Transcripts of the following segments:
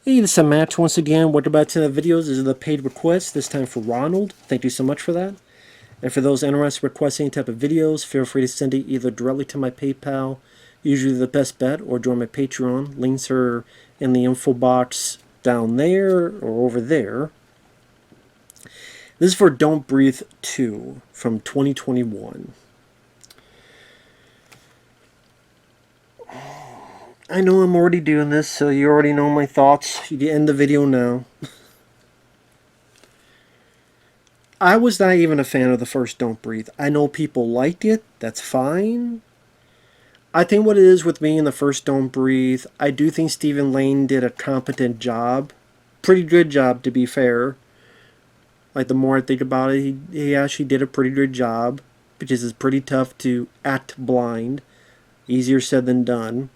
Hey, this is Matt once again. Welcome back to the videos. This is the paid request, this time for Ronald. Thank you so much for that. And for those interested in requesting any type of videos, feel free to send it either directly to my PayPal, usually the best bet, or join my Patreon. Links are in the info box down there or over there. This is for Don't Breathe 2 from 2021. I know I'm already doing this, so you already know my thoughts. You can end the video now. I was not even a fan of the first Don't Breathe. I know people liked it. That's fine. I think what it is with me in the first Don't Breathe, I do think Stephen Lane did a competent job. Pretty good job, to be fair. Like, the more I think about it, he actually did a pretty good job. Because it's pretty tough to act blind. Easier said than done.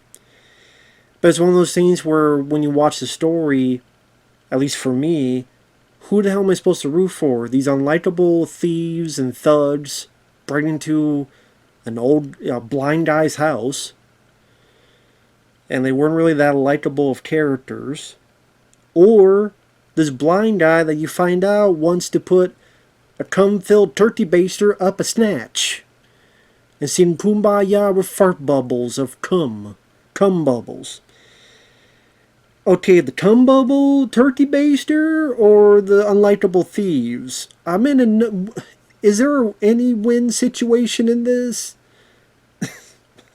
But it's one of those things where when you watch the story, at least for me, who the hell am I supposed to root for? These unlikable thieves and thugs break into an old blind guy's house, and they weren't really that likable of characters. Or this blind guy that you find out wants to put a cum-filled turkey baster up a snatch and sing Kumbaya with fart bubbles of cum bubbles. Okay, the cum bubble turkey baster or the unlikable thieves? I'm in a. Is there any win situation in this?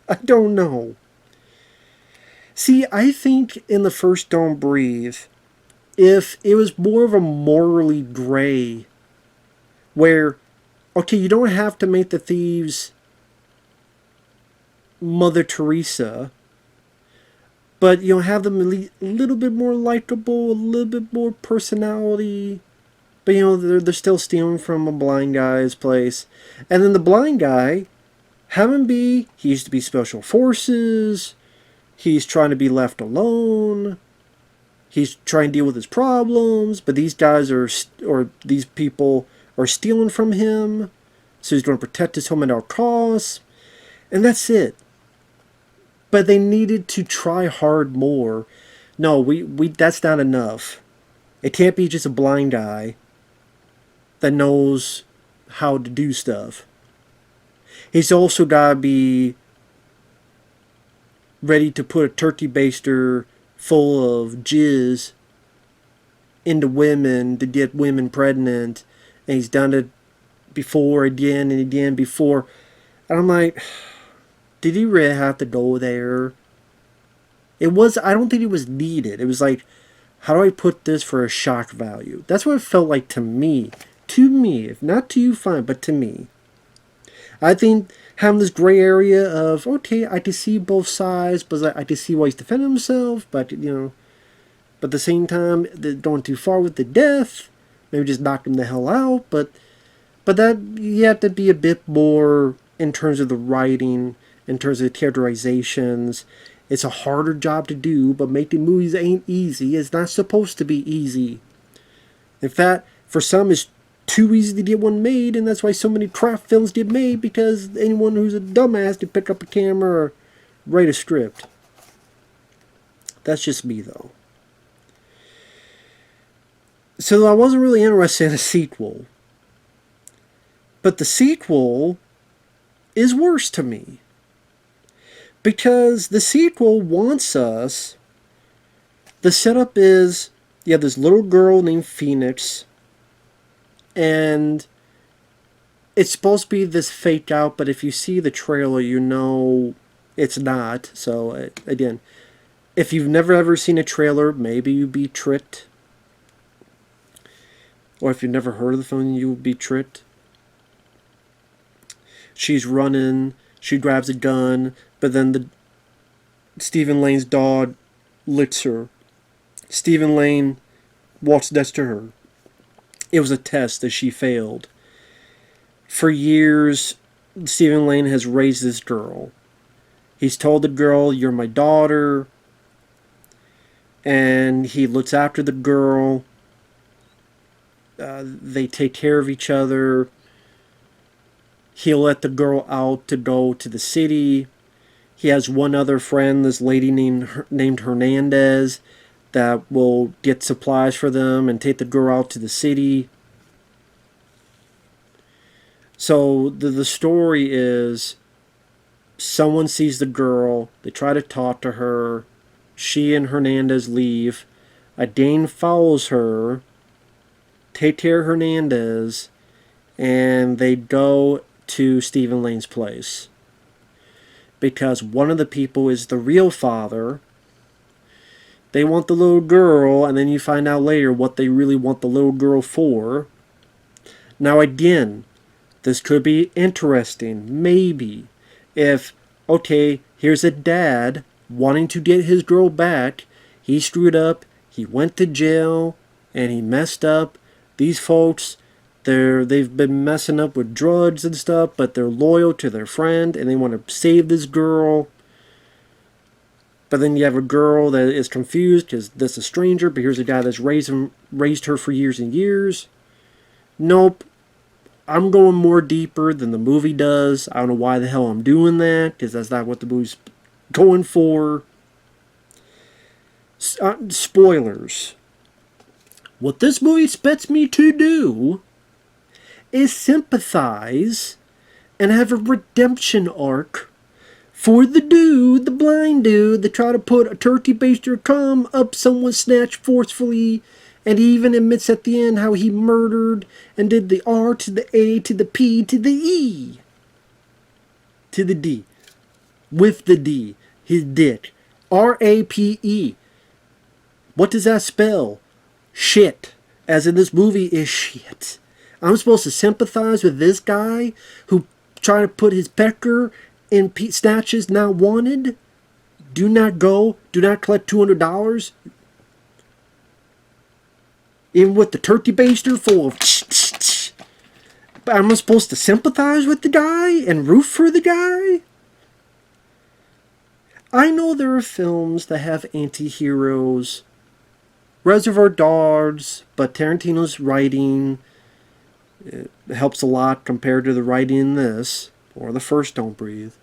I don't know. See, I think in the first Don't Breathe, if it was more of a morally gray, where, okay, you don't have to make the thieves Mother Teresa, but have them a little bit more likable, a little bit more personality. But they're still stealing from a blind guy's place. And then the blind guy, he used to be special forces. He's trying to be left alone. He's trying to deal with his problems. But these guys these people are stealing from him. So he's going to protect his home at all costs. And that's it. But they needed to try hard more. No, we that's not enough. It can't be just a blind guy that knows how to do stuff. He's also got to be ready to put a turkey baster full of jizz into women to get women pregnant. And he's done it before, again and again before. And I'm like, did he really have to go there? I don't think it was needed. It was like, how do I put this for a shock value? That's what it felt like to me. To me. If not to you, fine, but to me. I think having this gray area of, okay, I can see both sides, but I can see why he's defending himself, but, but at the same time, they're going too far with the death. Maybe just knock him the hell out, but that, you have to be a bit more in terms of the writing, in terms of the characterizations. It's a harder job to do, but making movies ain't easy. It's not supposed to be easy. In fact, for some, it's too easy to get one made, and that's why so many craft films get made, because anyone who's a dumbass can pick up a camera or write a script. That's just me, though. So I wasn't really interested in a sequel. But the sequel is worse to me. Because the sequel wants us... The setup is, you have this little girl named Phoenix, and it's supposed to be this fake out, but if you see the trailer, you know it's not. So, again, if you've never ever seen a trailer, maybe you'd be tricked. Or if you've never heard of the film, you would be tricked. She's running, she grabs a gun, but then Stephen Lane's dog licks her. Stephen Lane walks next to her. It was a test that she failed. For years, Stephen Lane has raised this girl. He's told the girl, "You're my daughter." And he looks after the girl. They take care of each other. He'll let the girl out to go to the city. He has one other friend, this lady named Hernandez, that will get supplies for them and take the girl out to the city. So the story is someone sees the girl, they try to talk to her, she and Hernandez leave, a Dane follows her, take care of Hernandez, and they go to Stephen Lane's place. Because one of the people is the real father. They want the little girl, and then you find out later what they really want the little girl for. Now again, this could be interesting, maybe, if, okay, here's a dad wanting to get his girl back, he screwed up, he went to jail, and he messed up. These folks, they've been messing up with drugs and stuff, but they're loyal to their friend, and they want to save this girl. But then you have a girl that is confused because this is a stranger, but here's a guy that's raised her for years and years. Nope. I'm going more deeper than the movie does. I don't know why the hell I'm doing that, because that's not what the movie's going for. Spoilers. What this movie expects me to do is sympathize and have a redemption arc for the dude, the blind dude, that tried to put a turkey baster cum up someone's snatch forcefully, and he even admits at the end how he murdered and did the R to the A to the P to the E to the D. With the D. His dick. R-A-P-E. What does that spell? Shit. As in this movie is shit. I'm supposed to sympathize with this guy who tried to put his pecker in snatches not wanted? Do not go. Do not collect $200. Even with the turkey baster full of But am I supposed to sympathize with the guy and root for the guy? I know there are films that have anti-heroes. Reservoir Dogs, but Tarantino's writing helps a lot compared to the writing in this, or the first Don't Breathe.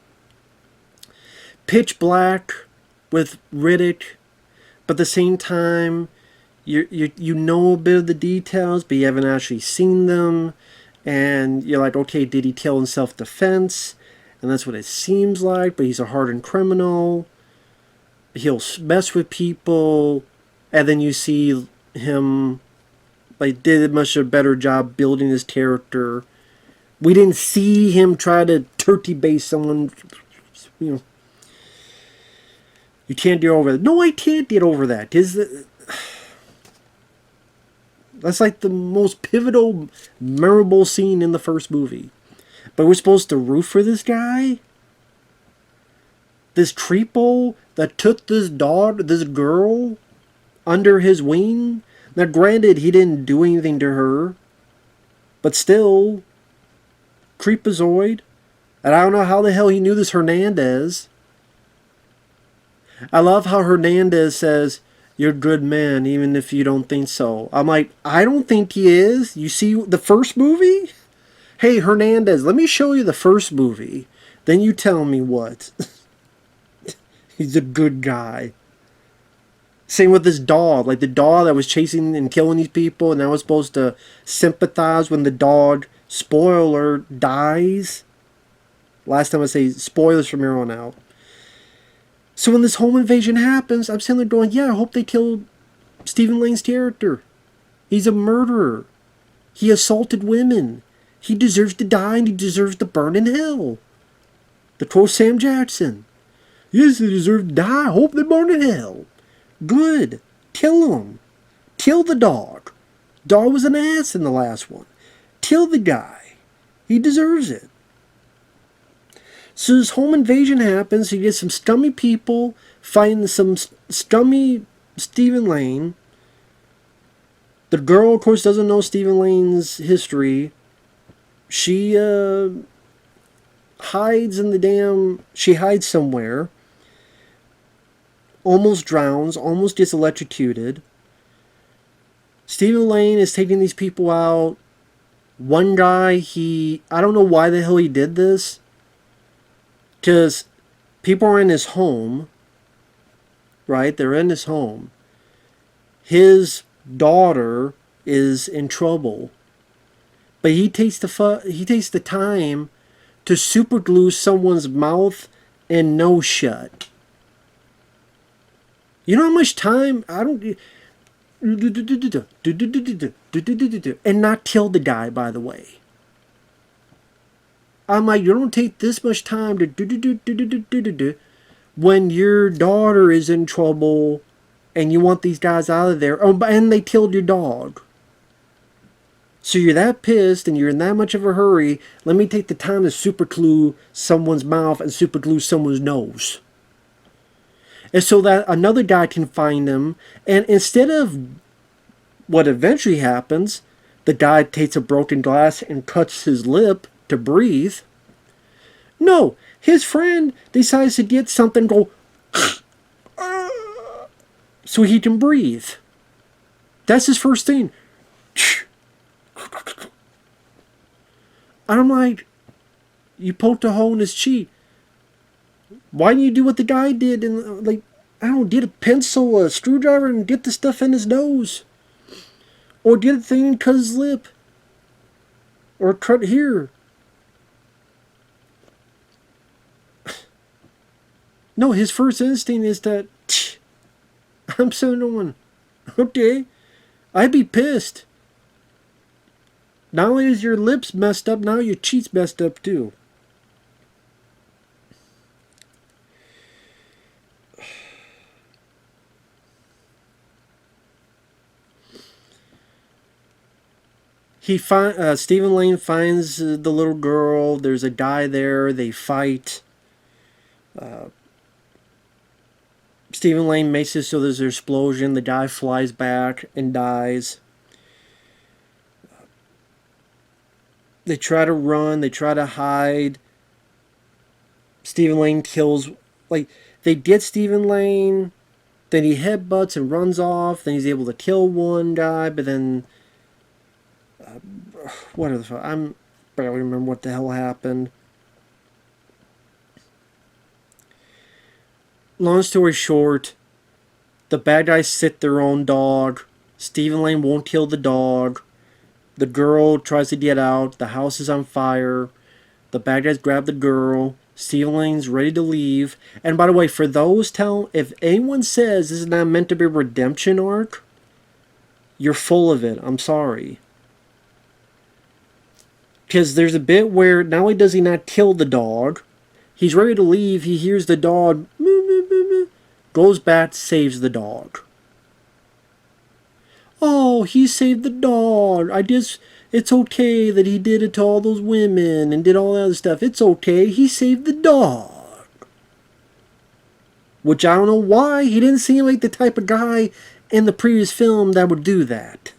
Pitch Black with Riddick, but at the same time, you know a bit of the details, but you haven't actually seen them, and you're like, okay, did he kill in self-defense? And that's what it seems like, but he's a hardened criminal. He'll mess with people, and then you see him, like, did much a better job building his character. We didn't see him try to turkey base someone, you know. You can't get over that. No, I can't get over that. That's like the most pivotal, memorable scene in the first movie. But we're supposed to root for this guy? This creepo that took this girl, under his wing? Now granted, he didn't do anything to her. But still, creepazoid. And I don't know how the hell he knew this Hernandez. I love how Hernandez says, "You're a good man, even if you don't think so." I'm like, I don't think he is. You see the first movie? Hey, Hernandez, let me show you the first movie. Then you tell me what. He's a good guy. Same with this dog. Like the dog that was chasing and killing these people, and I was supposed to sympathize when the dog, spoiler, dies. Last time I say spoilers from here on out. So when this home invasion happens, I'm sitting there going, yeah, I hope they killed Stephen Lane's character. He's a murderer. He assaulted women. He deserves to die and he deserves to burn in hell. To quote Sam Jackson. Yes, they deserve to die. I hope they burn in hell. Good. Kill him. Kill the dog. Dog was an ass in the last one. Kill the guy. He deserves it. So this home invasion happens. You get some scummy people fighting some scummy Stephen Lane. The girl, of course, doesn't know Stephen Lane's history. She hides in the damn... She hides somewhere. Almost drowns. Almost gets electrocuted. Stephen Lane is taking these people out. One guy, I don't know why the hell he did this. Because people are in his home, right? They're in his home. his daughter is in trouble. But he takes the time to super glue someone's mouth and nose shut. You know how much time I don't and not kill the guy, by the way. I'm like, you don't take this much time to when your daughter is in trouble and you want these guys out of there. Oh, and they killed your dog. So you're that pissed and you're in that much of a hurry. Let me take the time to super glue someone's mouth and super glue someone's nose. And so that another guy can find him. And instead of what eventually happens, the guy takes a broken glass and cuts his lip to breathe. No, his friend decides to get something, go so he can breathe. That's his first thing. I'm like, you poked a hole in his cheek. Why didn't you do what the guy did and like, I don't know, get a pencil, a screwdriver, and get the stuff in his nose, or get a thing and cut his lip, or cut here. No, his first instinct is that I'm so annoying. Okay, I'd be pissed. Not only is your lips messed up, now your cheeks messed up too. Stephen Lane finds the little girl. There's a guy there. They fight. Stephen Lane makes it so there's an explosion. The guy flies back and dies. They try to run. They try to hide. Stephen Lane kills... Like, they get Stephen Lane. Then he headbutts and runs off. Then he's able to kill one guy. But then... what the fuck? I'm barely remember what the hell happened. Long story short, the bad guys sit their own dog. Stephen Lane won't kill the dog. The girl tries to get out. The house is on fire. The bad guys grab the girl. Stephen Lane's ready to leave. And by the way, for those if anyone says this is not meant to be a redemption arc, you're full of it. I'm sorry. Because there's a bit where not only does he not kill the dog, he's ready to leave. He hears the dog, goes back, saves the dog. Oh, he saved the dog. It's okay that he did it to all those women and did all that other stuff. It's okay. He saved the dog. Which I don't know why. He didn't seem like the type of guy in the previous film that would do that.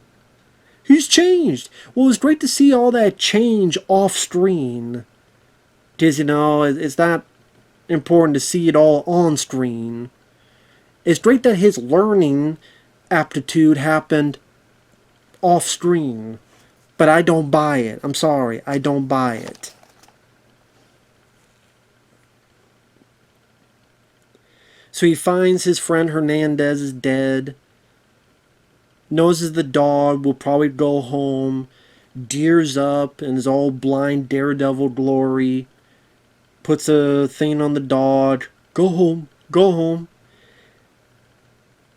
He's changed. Well, it's great to see all that change off screen. Because, it's not important to see it all on screen. It's great that his learning aptitude happened off screen. But I don't buy it. I'm sorry. I don't buy it. So he finds his friend Hernandez is dead. Noses the dog, will probably go home, gears up in his all blind daredevil glory, puts a thing on the dog, go home, go home.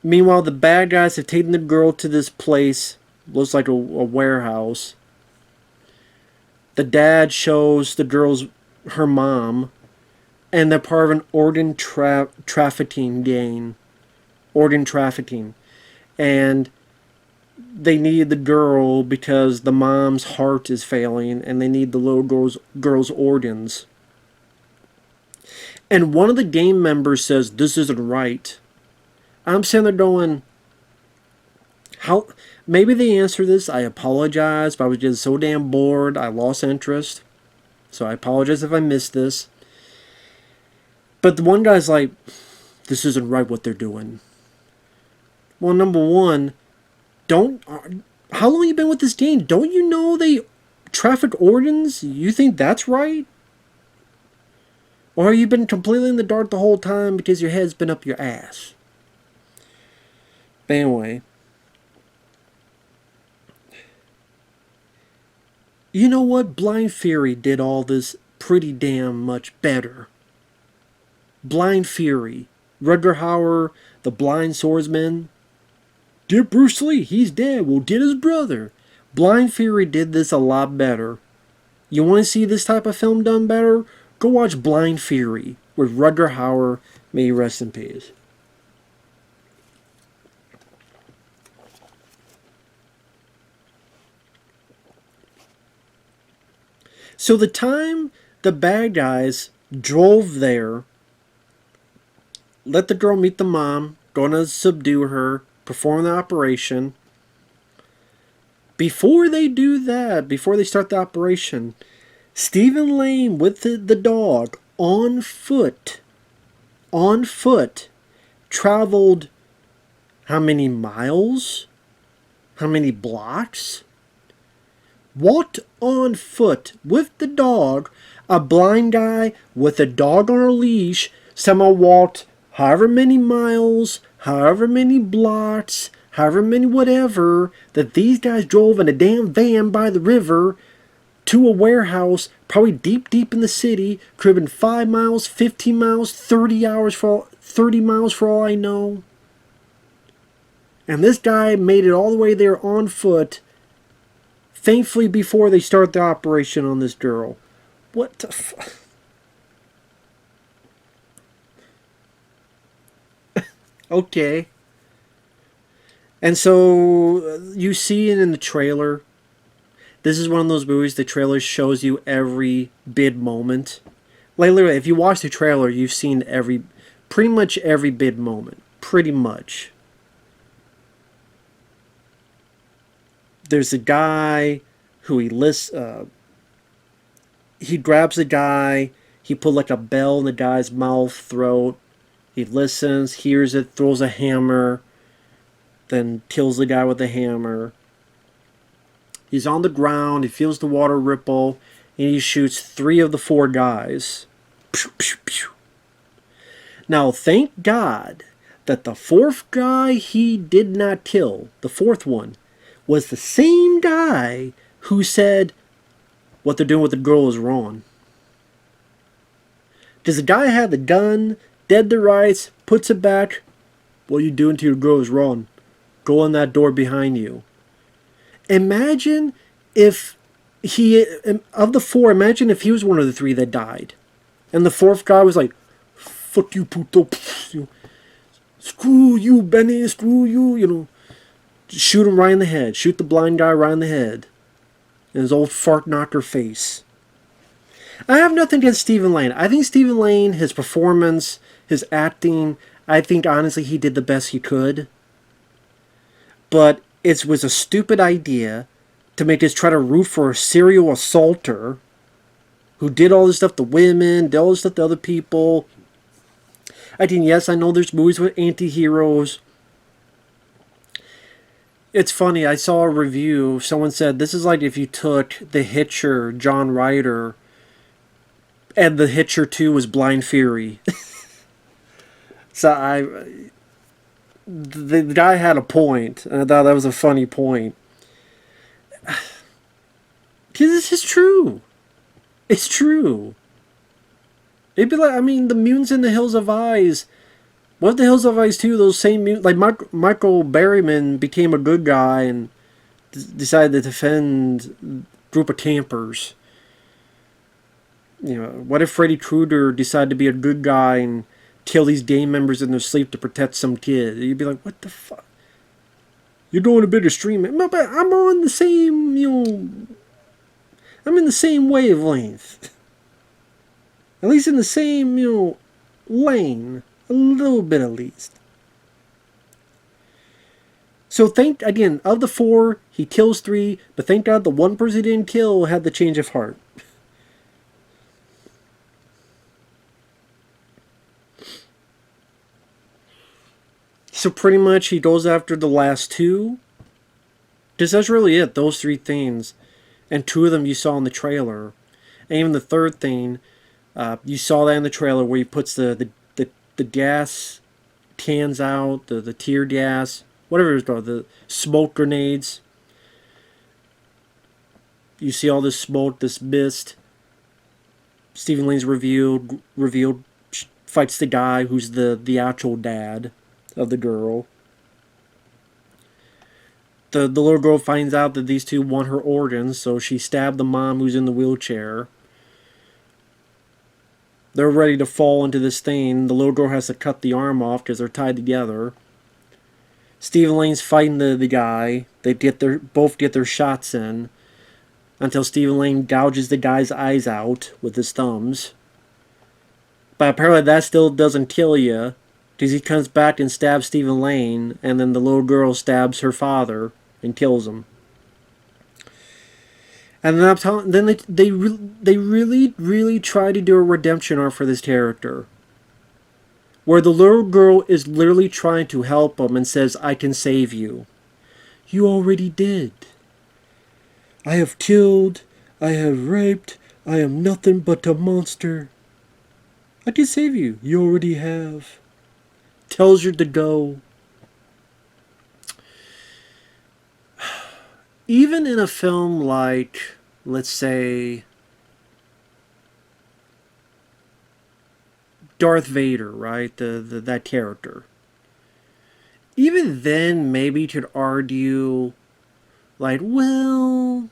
Meanwhile, the bad guys have taken the girl to this place, looks like a warehouse. The dad shows the girl's her mom, and they're part of an organ trafficking gang. Organ trafficking. And they need the girl because the mom's heart is failing and they need the little girl's organs. And one of the game members says, this isn't right. I'm sitting there going, how? Maybe they answer this. I apologize, but I was just so damn bored. I lost interest. So I apologize if I missed this. But the one guy's like, this isn't right what they're doing. Well, number one, how long have you been with this game? Don't you know they traffic organs? You think that's right? Or have you been completely in the dark the whole time because your head's been up your ass? But anyway, You know what? Blind Fury did all this pretty damn much better. Blind Fury. Rutger Hauer, the blind swordsman. Get Bruce Lee, he's dead. We'll get his brother. Blind Fury did this a lot better. You want to see this type of film done better? Go watch Blind Fury with Rutger Hauer. May he rest in peace. So the time the bad guys drove there, let the girl meet the mom, gonna subdue her, perform the operation. Before they do that, before they start the operation, Stephen Lane with the dog on foot, traveled how many miles? How many blocks? Walked on foot with the dog. A blind guy with a dog on a leash somehow walked however many miles, however many blocks, however many whatever, that these guys drove in a damn van by the river to a warehouse, probably deep in the city. Could have been 5 miles, 15 miles, 30 miles for all I know. And this guy made it all the way there on foot, thankfully before they start the operation on this girl. What the fuck? Okay. And so you see it in the trailer. This is one of those movies, the trailer shows you every bid moment. Like literally, if you watch the trailer, you've seen pretty much every bid moment. Pretty much. There's a guy who he grabs the guy, he put like a bell in the guy's mouth, throat. He listens, hears it, throws a hammer, then kills the guy with the hammer. He's on the ground, he feels the water ripple, and he shoots 3 of the 4 guys. Pew, pew, pew. Now, thank God that the 4th guy he did not kill, the 4th one, was the same guy who said what they're doing with the girl is wrong. Because the guy had the gun, dead to rights, puts it back. What are you doing to your girl is wrong. Go on that door behind you. Imagine if of the 4, imagine if he was one of the 3 that died. And the 4th guy was like, fuck you, puto. Screw you, Benny, screw you, Shoot him right in the head. Shoot the blind guy right in the head. In his old fart knocker face. I have nothing against Stephen Lane. I think Stephen Lane, his performance, his acting, I think honestly he did the best he could. But it was a stupid idea to make us try to root for a serial assaulter who did all this stuff to women, did all this stuff to other people. I think, yes, I know there's movies with anti-heroes. It's funny, I saw a review, someone said, this is like if you took The Hitcher, John Ryder, and The Hitcher 2 was Blind Fury. So the guy had a point, and I thought that was a funny point. Because this is true. It's true. It'd be like, the mutants in the Hills of Eyes. What if the Hills of Eyes 2, those same mutants, like Michael Berryman became a good guy and decided to defend a group of campers. What if Freddy Krueger decided to be a good guy and kill these gang members in their sleep to protect some kid? You'd be like, what the fuck? You're going a bit extreme. No, but I'm on the same, I'm in the same wavelength. At least in the same, lane. A little bit at least. So again, of the 4, he kills 3, but thank God the one person he didn't kill had the change of heart. So pretty much he goes after the last 2. Because that's really it, those 3 things. And 2 of them you saw in the trailer. And even the 3rd thing, you saw that in the trailer where he puts the gas cans out, the tear gas, whatever it's called, the smoke grenades. you see all this smoke, this mist. Stephen Lane's revealed, fights the guy who's the actual dad of the girl. The little girl finds out that these two want her organs, so she stabbed the mom who's in the wheelchair. They're ready to fall into this thing. The little girl has to cut the arm off because they're tied together. Stephen Lane's fighting the guy. They both get their shots in until Stephen Lane gouges the guy's eyes out with his thumbs. But apparently that still doesn't kill you, because he comes back and stabs Stephen Lane, and then the little girl stabs her father and kills him. And then I'm telling, then they really try to do a redemption arc for this character, where the little girl is literally trying to help him and says, "I can save you." You already did. I have killed, I have raped, I am nothing but a monster. I can save you. You already have. Tells you to go. Even in a film like, let's say, Darth Vader, right? That character. Even then, maybe you could argue, like, well,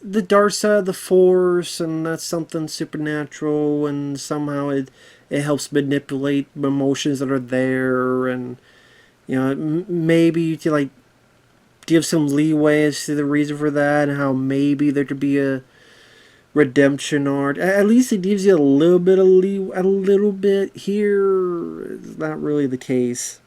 the dark side of the Force, and that's something supernatural, and somehow it helps manipulate emotions that are there, and, you know, maybe you could, like, give some leeway as to the reason for that, and how maybe there could be a redemption arc. At least it gives you a little bit of leeway. A little bit. Here, it's not really the case.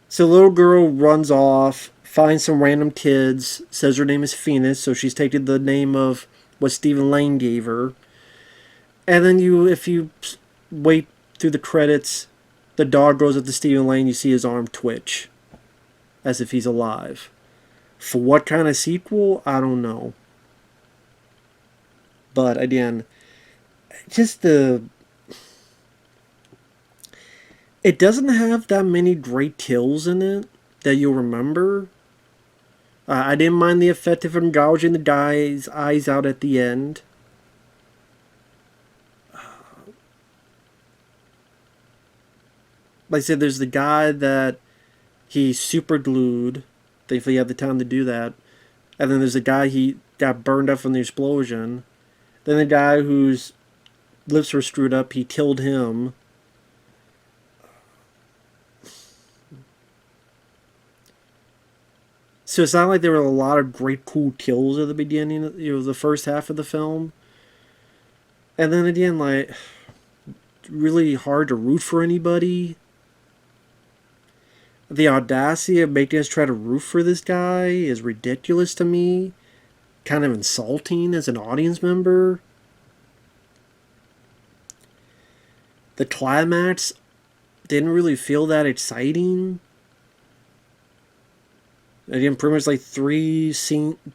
So little girl runs off, finds some random kids, says her name is Phoenix, so she's taking the name of what Stephen Lane gave her. And then if you wait through the credits, the dog goes up to Stephen Lane, you see his arm twitch, as if he's alive. For what kind of sequel? I don't know. But again, just it doesn't have that many great kills in it that you'll remember. I didn't mind the effect of him gouging the guy's eyes out at the end. Like I said, there's the guy that he super glued. Thankfully, he had the time to do that. And then there's the guy he got burned up from the explosion. Then the guy whose lips were screwed up, he killed him. So it's not like there were a lot of great cool kills at the beginning, the first half of the film. And then again, like, really hard to root for anybody. The audacity of making us try to root for this guy is ridiculous to me. Kind of insulting as an audience member. The climax didn't really feel that exciting. Again, pretty much like three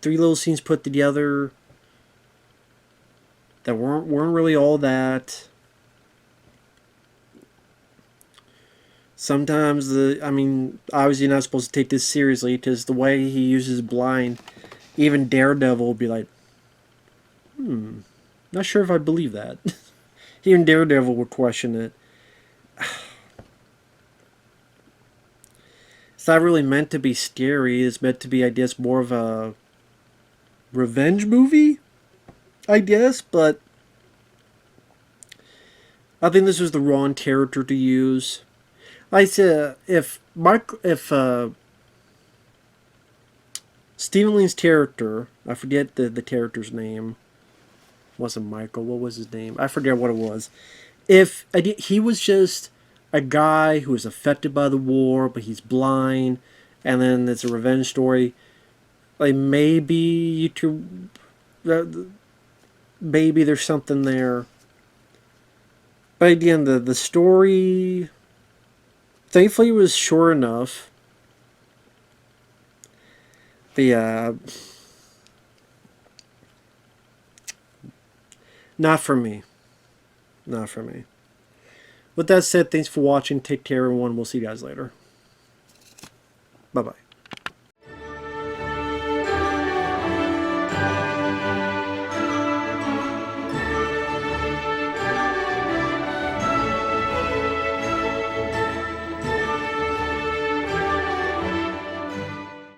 little scenes put together that weren't really all that. Sometimes obviously you're not supposed to take this seriously, because the way he uses blind, even Daredevil will be like, not sure if I believe that. Even Daredevil would question it. It's not really meant to be scary. It's meant to be, I guess, more of a revenge movie, I guess, but I think this was the wrong character to use. Like I said, if Stephen Lane's character, I forget the character's name, wasn't Michael, what was his name? I forget what it was. If he was just a guy who was affected by the war, but he's blind, and then it's a revenge story, like maybe you could, maybe there's something there. But again, the story, thankfully, it was short enough. Not for me. Not for me. With that said, thanks for watching. Take care, everyone. We'll see you guys later. Bye-bye.